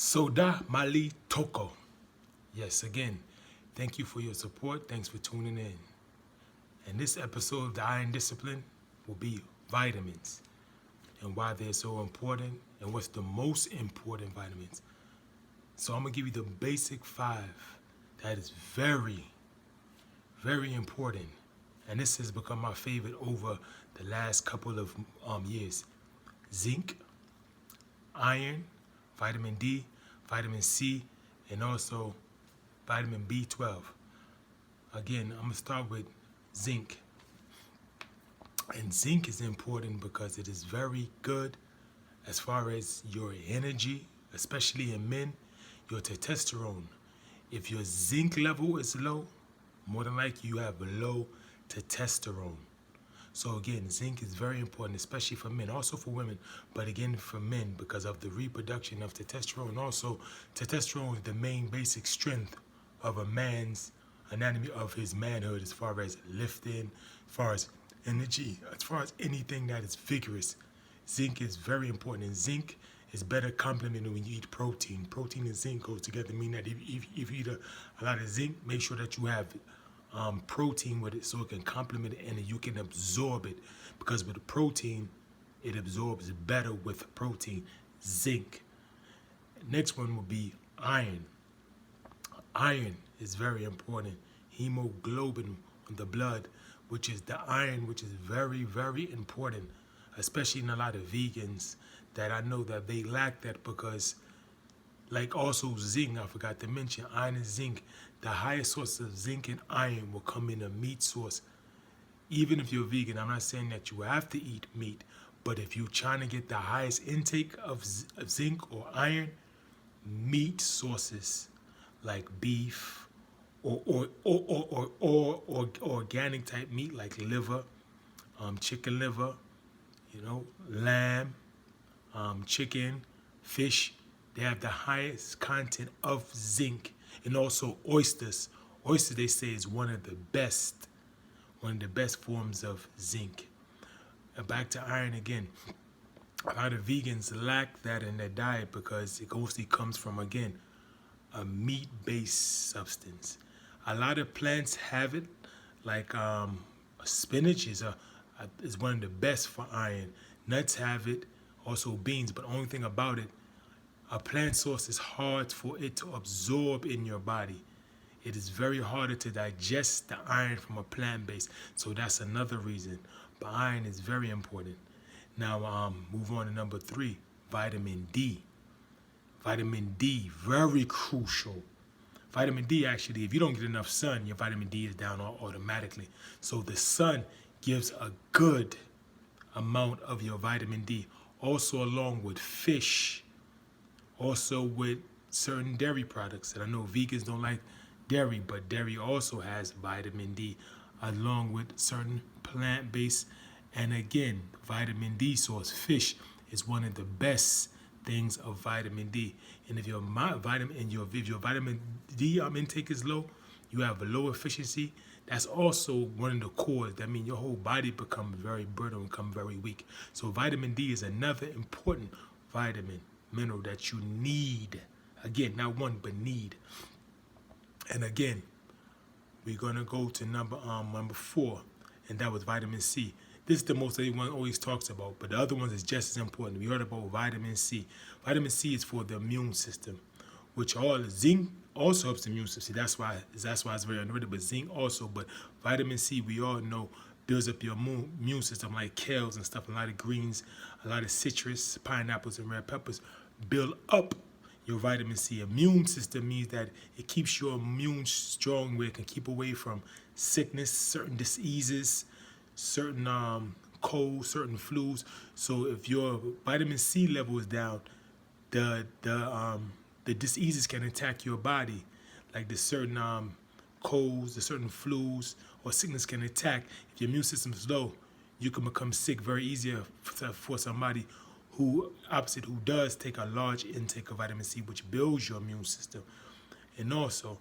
Soda Mali Toko. Yes, again, thank you for your support. Thanks for tuning in. And this episode of the Iron Discipline will be vitamins and why they're so important and what's the most important vitamins. So I'm gonna give you the basic 5 that is very, very important. And this has become my favorite over the last couple of years. Zinc, iron, vitamin D, vitamin C, and also vitamin B12. Again, I'm gonna start with zinc. And zinc is important because it is very good as far as your energy, especially in men, your testosterone. If your zinc level is low, more than likely you have low testosterone. So again, zinc is very important, especially for men, also for women, but again for men because of the reproduction of testosterone. Also, testosterone is the main basic strength of a man's anatomy of his manhood as far as lifting, as far as energy, as far as anything that is vigorous. Zinc is very important, and zinc is better complemented when you eat protein. Protein and zinc go together, meaning that if you eat a lot of zinc, make sure that you have protein with it so it can complement it and you can absorb it, because with the protein it absorbs better with protein. Zinc. Next one will be iron. Iron is very important. Hemoglobin in the blood, which is the iron, which is very, very important, especially in a lot of vegans that I know that they lack that because, like also zinc, I forgot to mention, iron and zinc, the highest source of zinc and iron will come in a meat source. Even if you're vegan, I'm not saying that you have to eat meat, but if you're trying to get the highest intake of zinc or iron, meat sources like beef or organic type meat like liver, chicken liver, lamb, chicken, fish, they have the highest content of zinc. And also oysters. Oysters, they say, is one of the best forms of zinc. And back to iron again. A lot of vegans lack that in their diet because it mostly comes from, again, a meat-based substance. A lot of plants have it, like spinach is one of the best for iron. Nuts have it, also beans, but the only thing about it, a plant source is hard for it to absorb in your body. It is very harder to digest the iron from a plant base, so that's another reason. But iron is very important. Now, move on to number 3, vitamin D. Vitamin D, very crucial. Vitamin D, actually, if you don't get enough sun, your vitamin D is down automatically. So the sun gives a good amount of your vitamin D. Also along with fish, also with certain dairy products. And I know vegans don't like dairy, but dairy also has vitamin D along with certain plant-based. And again, vitamin D source, fish, is one of the best things of vitamin D. And if your vitamin D intake is low, you have a low efficiency. That's also one of the cores. That means your whole body becomes very brittle and become very weak. So vitamin D is another important vitamin, mineral that you need. Again, not one, but need. And again, we're gonna go to number 4, and that was vitamin C. This is the most everyone always talks about, but the other ones is just as important. We heard about vitamin C. Vitamin C is for the immune system, which all zinc also helps the immune system. That's why it's very underrated. But zinc also, but vitamin C, we all know, builds up your immune system, like kales and stuff. A lot of greens, a lot of citrus, pineapples, and red peppers build up your vitamin C. Immune system means that it keeps your immune strong, where it can keep away from sickness, certain diseases, certain colds, certain flus. So if your vitamin C level is down, the diseases can attack your body, like the certain colds, the certain flus or sickness can attack. If your immune system is low, you can become sick very easier for somebody who does take a large intake of vitamin C, which builds your immune system. And also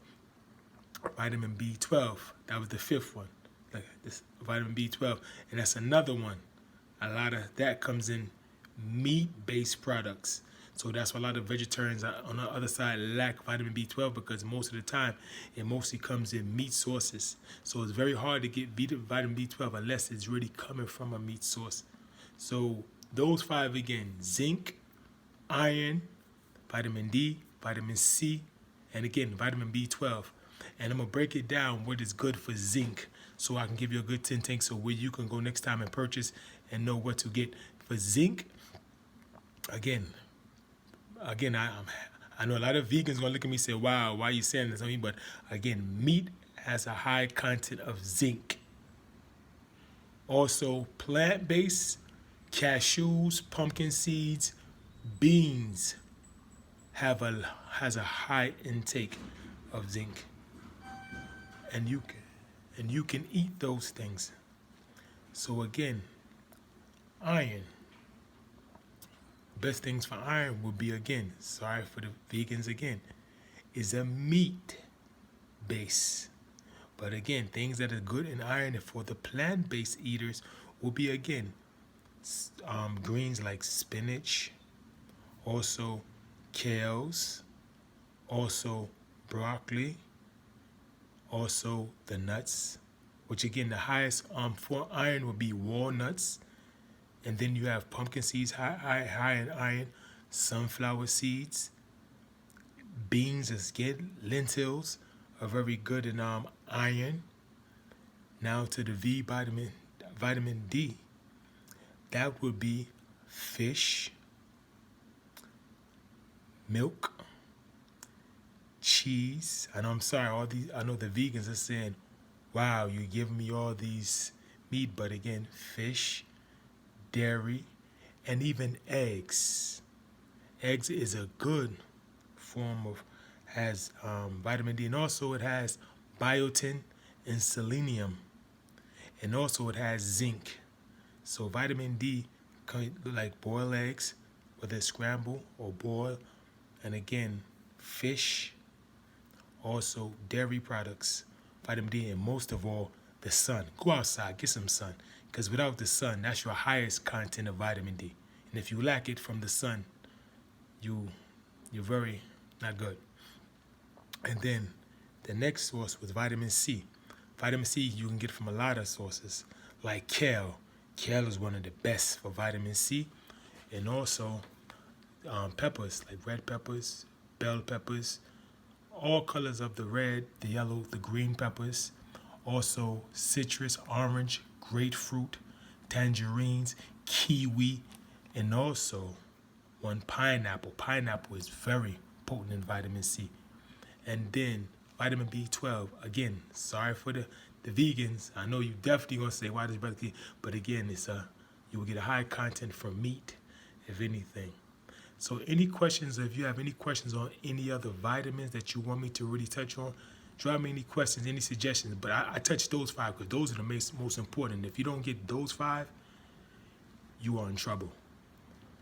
vitamin B12, that was the 5th one, like this vitamin B12, and that's another one. A lot of that comes in meat-based products. So that's why a lot of vegetarians on the other side lack vitamin B12, because most of the time it mostly comes in meat sources. So it's very hard to get vitamin B12 unless it's really coming from a meat source. So those 5 again: zinc, iron, vitamin D, vitamin C, and again vitamin B12. And I'm gonna break it down what is good for zinc, so I can give you a good 10 tanks, so where you can go next time and purchase and know what to get for zinc. Again, I know a lot of vegans gonna look at me and say, "Wow, why are you saying this on me?" But again, meat has a high content of zinc. Also, plant-based cashews, pumpkin seeds, beans has a high intake of zinc, and you can eat those things. So again, iron. Best things for iron would be, again, sorry for the vegans again, is a meat base. But again, things that are good in iron for the plant-based eaters will be, again, greens like spinach, also kales, also broccoli, also the nuts, which again, the highest for iron would be walnuts. And then you have pumpkin seeds, high in iron, sunflower seeds, beans is good, lentils are very good in iron. Now to the vitamin D, that would be fish, milk, cheese. And I'm sorry, I know the vegans are saying, "Wow, you give me all these meat," but again, fish, dairy, and even eggs. Eggs is a good form of, has vitamin D, and also it has biotin and selenium, and also it has zinc. So vitamin D, like boiled eggs, whether it's scrambled or boiled, and again, fish, also dairy products, vitamin D, and most of all, the sun. Go outside, get some sun, because without the sun, that's your highest content of vitamin D. And if you lack it from the sun, you're very not good. And then the next source was vitamin C. Vitamin C you can get from a lot of sources, like kale. Kale is one of the best for vitamin C. And also peppers, like red peppers, bell peppers, all colors of the red, the yellow, the green peppers. Also citrus, orange, grapefruit, tangerines, kiwi, and also one pineapple. Pineapple is very potent in vitamin C. And then vitamin B12. Again, sorry for the vegans. I know you definitely gonna say, "Why does brother eat?" But again, it's you will get a high content from meat, if anything. So any questions, if you have any questions on any other vitamins that you want me to really touch on, drop me any questions, any suggestions. But I touched those 5 because those are the most important. If you don't get those 5, you are in trouble.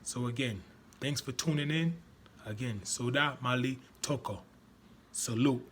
So again, thanks for tuning in. Again, Soda Mali Toko. Salute.